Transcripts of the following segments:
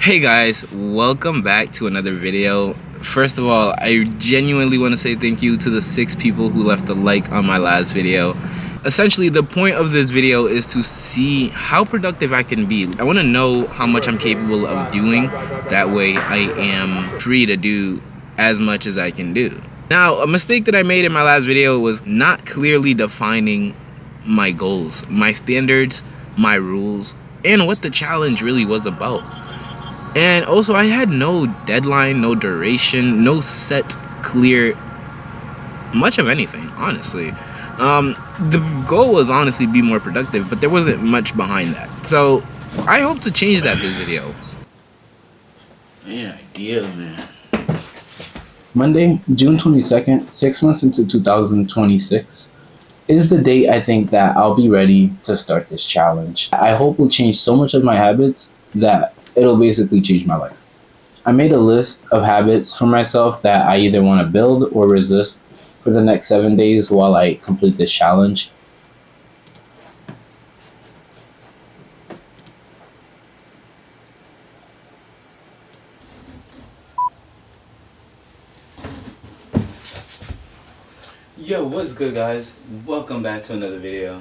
Hey guys, welcome back to another video. First of all, I genuinely want to say thank you to the 6 people who left a like on my last video. Essentially, the point of this video is to see how productive I can be. I want to know how much I'm capable of doing. That way I am free to do as much as I can do. Now, a mistake that I made in my last video was not clearly defining my goals, my standards, my rules, and what the challenge really was about. And also, I had no deadline, no duration, no set, clear, much of anything, honestly. The goal was honestly be more productive, but there wasn't much behind that. So, I hope to change that this video. Man. Monday, June 22nd, 6 months into 2026, is the date I think that I'll be ready to start this challenge. I hope will change so much of my habits that it'll basically change my life. I made a list of habits for myself that I either want to build or resist for the next 7 days while I complete this challenge. Yo, what's good, guys? Welcome back to another video.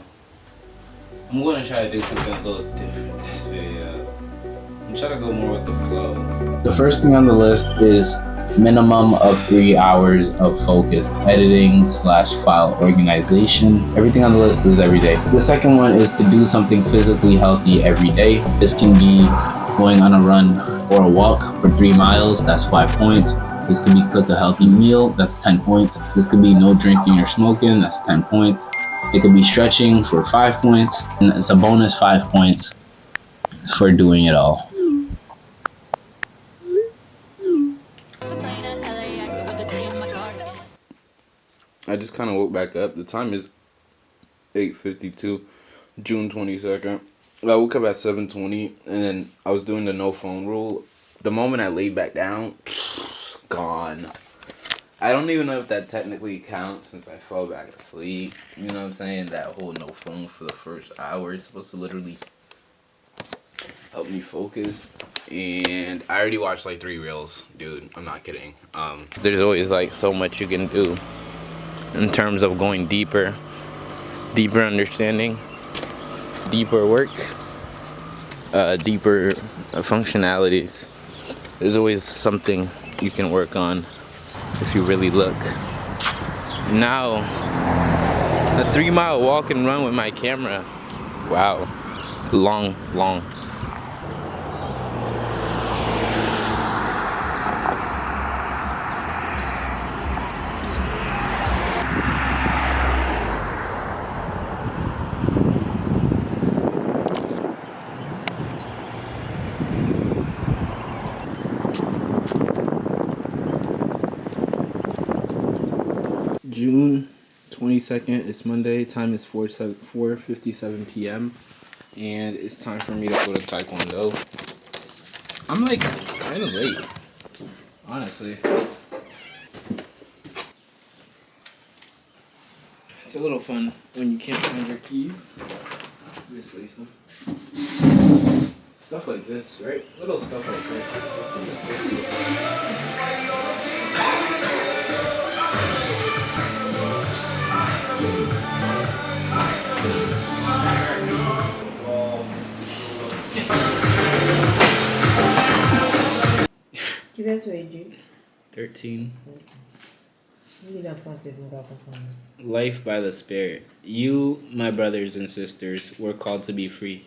I'm gonna try to do something a little different this video. I'm trying to go more with the flow. The first thing on the list is minimum of 3 hours of focused editing / file organization. Everything on the list is every day. The second one is to do something physically healthy every day. This can be going on a run or a walk for 3 miles, that's 5 points. This could be cook a healthy meal, that's 10 points. This could be no drinking or smoking, that's 10 points. It could be stretching for 5 points, and it's a bonus 5 points for doing it all. I just kind of woke back up. The time is 8:52, June 22nd. I woke up at 7:20, and then I was doing the no phone rule. The moment I laid back down, gone. I don't even know if that technically counts since I fell back asleep. You know what I'm saying? That whole no phone for the first hour is supposed to literally help me focus. And I already watched like 3 reels, dude. I'm not kidding. There's always like so much you can do in terms of going deeper understanding, deeper work, deeper functionalities. There's always something you can work on if you really look. Now, a 3-mile walk and run with my camera. Wow, long. June 22nd, it's Monday, time is 4:57 p.m. and it's time for me to go to Taekwondo. I'm like kind of late, honestly. It's a little fun when you can't find your keys. Misplace them. Stuff like this, right? Little stuff like Que verso é de? 13. Life Life by the Spirit. You, my brothers and sisters, were called to be free,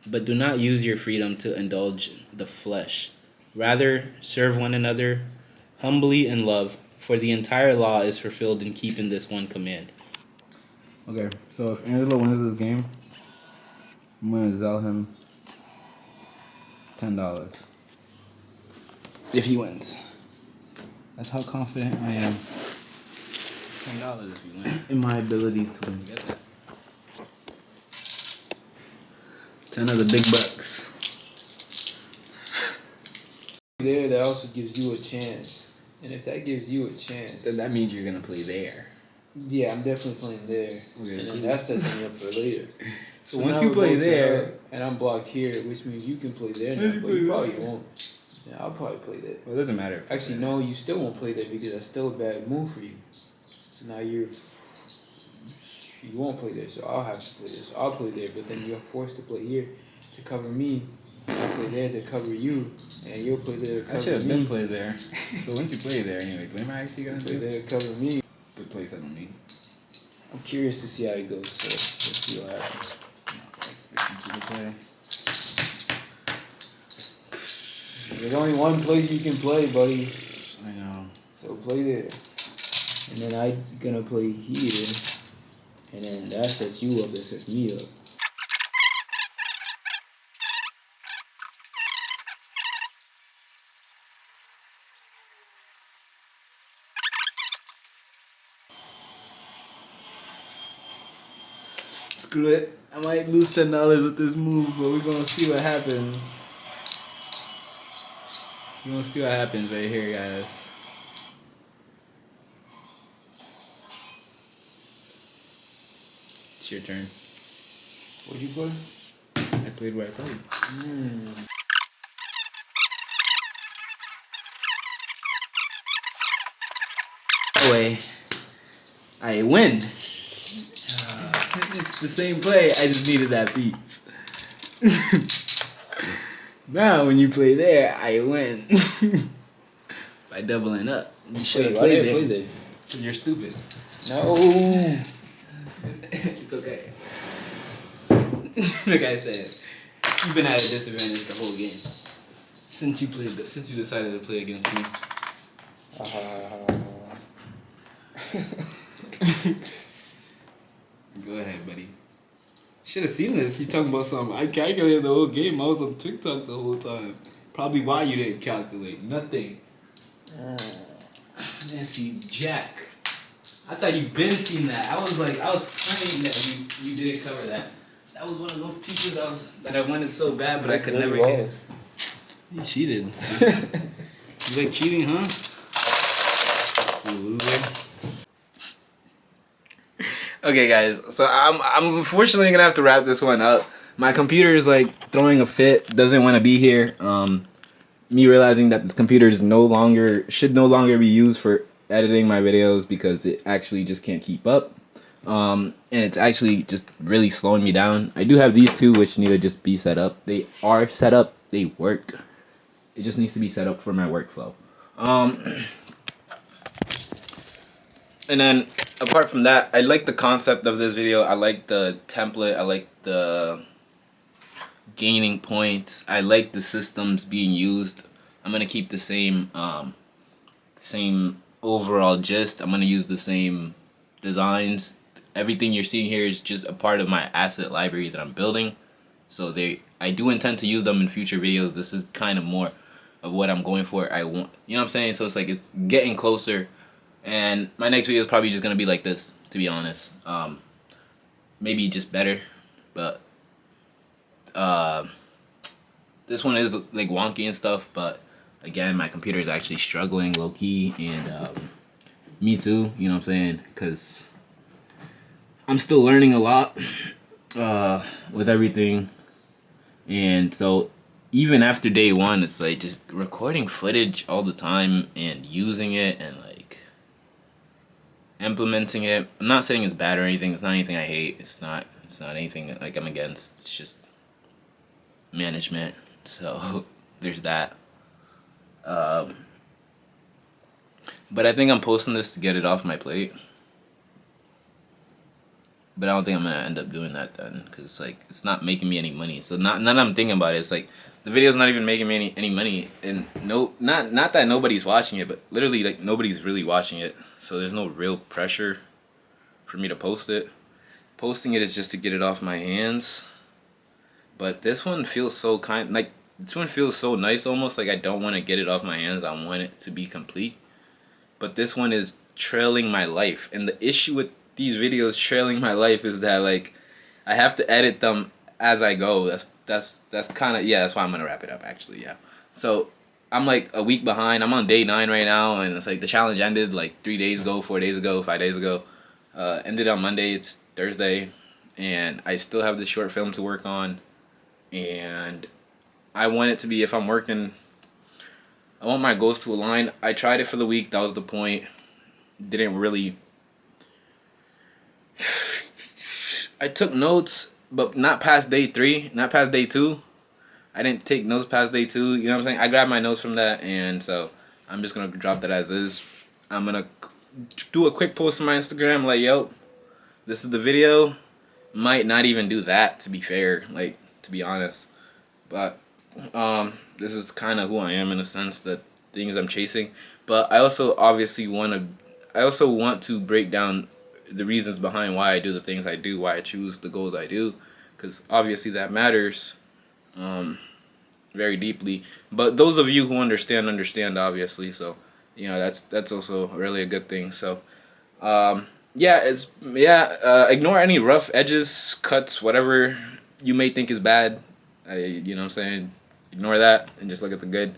but do not use your freedom to indulge the flesh. Rather, serve one another humbly in love, for the entire law is fulfilled in keeping this one command. Okay, so if Angelo wins this game, I'm gonna sell him $10. If he wins. That's how confident I am. $10 if you win. In my abilities to win. Get that. 10 of the big bucks. There, that also gives you a chance. And if that gives you a chance, Then that means you're gonna play there. yeah, I'm definitely playing there. Okay, And cool. then that sets me up for later. So once now you we're play both set there, up, and I'm blocked here, which means you can play there Once now, you but play you probably there. won't. Yeah, I'll probably play that. Well, it doesn't matter. Actually, no, you still won't play that because that's still a bad move for you. So now you won't play there, so I'll have to play there. So I'll play there, but then you're forced to play here to cover me. I'll play there to cover you, and you'll play there to I cover should have me. been played there. So once you play there, anyways, what am I actually gonna Play do? there to cover me. The place I don't need. I'm curious to see how it goes, so let's see what happens. Not expecting you to play. There's only one place you can play, buddy. I know. So play there. And then I'm gonna play here. And then that sets you up, that sets me up. Screw it. I might lose $10 with this move, but we're gonna see what happens. We're gonna see what happens right here, guys. It's your turn. What'd you play? I played what I played. Way, I win. It's the same play. I just needed that beat. Now, when you play there, I win by doubling up. You should have played there. there? Cause you're stupid. No. It's okay. Like I said, you've been at a disadvantage the whole game since you decided to play against me. Go ahead, buddy. Should have seen this. You talking about something? I calculated the whole game. I was on TikTok the whole time. Probably why you didn't calculate. Nothing. I didn't see Jack. I thought you been seen that. I was praying that you didn't cover that. That was one of those pieces that I wanted so bad, but I could never get it. You cheated. You like cheating, huh? You loser. Okay, guys. So I'm unfortunately gonna have to wrap this one up. My computer is like throwing a fit. Doesn't want to be here. Me realizing that this computer should no longer be used for editing my videos because it actually just can't keep up. And it's actually just really slowing me down. I do have these two which need to just be set up. They are set up. They work. It just needs to be set up for my workflow. And then apart from that, I like the concept of this video. I like the template. I like the gaining points. I like the systems being used. I'm gonna keep the same overall gist. I'm gonna use the same designs. Everything you're seeing here is just a part of my asset library that I'm building. So I do intend to use them in future videos. This is kind of more of what I'm going for. I want, you know what I'm saying? So it's like it's getting closer. And my next video is probably just gonna be like this, to be honest. Maybe just better, but this one is like wonky and stuff. But again, my computer is actually struggling low key, and me too. You know what I'm saying? Cause I'm still learning a lot with everything, and so even after day one, it's like just recording footage all the time and using it and like implementing it. I'm not saying it's bad or anything. It's not anything I hate. It's not anything like I'm against. It's just management. So there's that. But I think I'm posting this to get it off my plate. But I don't think I'm gonna end up doing that then, because it's like it's not making me any money. So not I'm thinking about it. It's like the video's not even making me any money, and not that nobody's watching it, but literally like nobody's really watching it. So there's no real pressure for me to post it. Posting it is just to get it off my hands. But this one feels so this one feels so nice, almost like I don't want to get it off my hands. I want it to be complete. But this one is trailing my life, and the issue with these videos trailing my life is that like I have to edit them as I go. That's kind of, yeah, that's why I'm gonna wrap it up actually. Yeah, so I'm like a week behind. I'm on day 9 right now, and it's like the challenge ended like 3 days ago, 4 days ago, 5 days ago. Ended on Monday. It's Thursday, and I still have this short film to work on, and I want it to be, if I'm working I want my goals to align. I tried it for the week. That was the point. Didn't really. I took notes, but not past day 3, not past day 2. I didn't take notes past day 2. You know what I'm saying? I grabbed my notes from that, and so I'm just gonna drop that as is. I'm gonna do a quick post on my Instagram, like, yo, this is the video. Might not even do that, to be fair, like, to be honest. But this is kind of who I am in a sense, that things I'm chasing. But I also obviously want to break down the reasons behind why I do the things I do, why I choose the goals I do, because obviously that matters very deeply. But those of you who understand obviously. So that's also really a good thing. So ignore any rough edges, cuts, whatever you may think is bad. You know what I'm saying? Ignore that and just look at the good.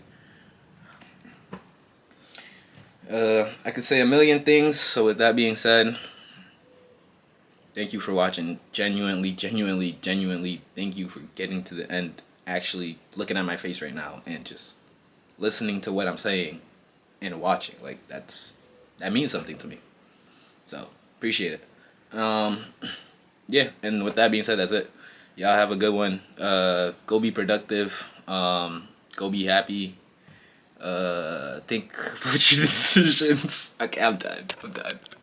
I could say a million things, so with that being said, thank you for watching. Genuinely, thank you for getting to the end, actually looking at my face right now and just listening to what I'm saying and watching. Like, that means something to me. So, appreciate it. Yeah, and with that being said, that's it. Y'all have a good one. Go be productive. Go be happy. Think about your decisions. Okay, I'm done.